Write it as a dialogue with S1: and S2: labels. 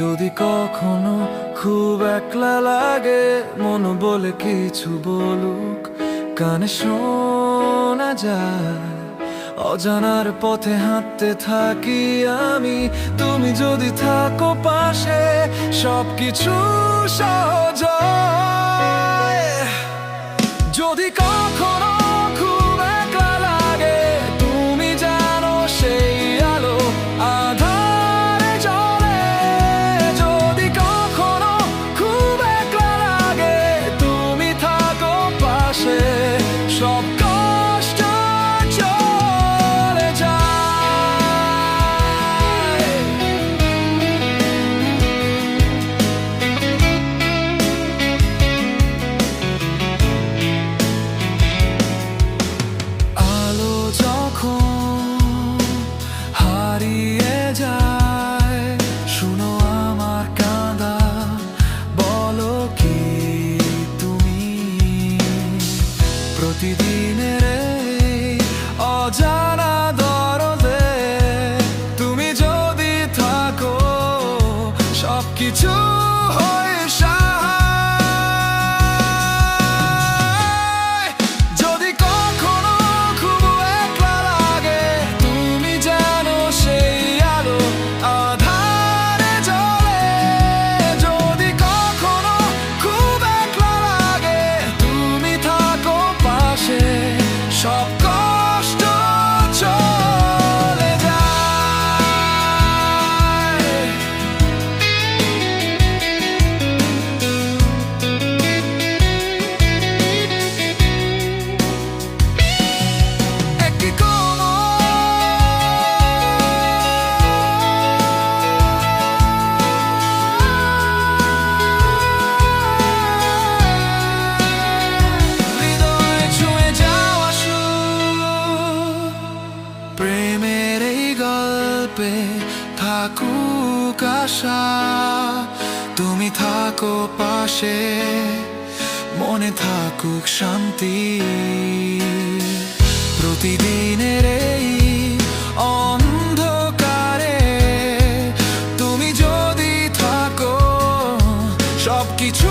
S1: যদি কখনো খুব একলা লাগে, মন বলে কিছু বলুক, কানে শোনা যায়। অজানার পথে হাঁটতে থাকি আমি, তুমি যদি থাকো পাশে, সবকিছু সহজ হয়। যদি কখনো খুব একলা লাগে, তুমি জানো সেই আলো আধারে জ্বলে। যদি কখনো খুব একলা লাগে, তুমি থাকো পাশে, সব কষ্ট চলে যায়। আলো যখন হারিয়ে যায়, শুনো আমার কাঁদা, বলো কি তুমি প্রতিদিনের এই অজানা দরদে, তুমি যদি থাকো, সবকিছু হয় সহায়। যদি কখনো খুব একলা লাগে, তুমি জানো সেই আলো আধারে জ্বলে। যদি কখনো খুব একলা লাগে, তুমি থাকো পাশে, সব কষ্ট চলে যায়। একটি হৃদয় ছুঁয়ে যাওয়া সুর, প্রেমের এই গল্পে থাকুক আশা। তুমি থাকো পাশে, মনে থাকুক শান্তি। প্রতিদিনের এই অন্ধকারে, তুমি যদি থাকো, সবকিছু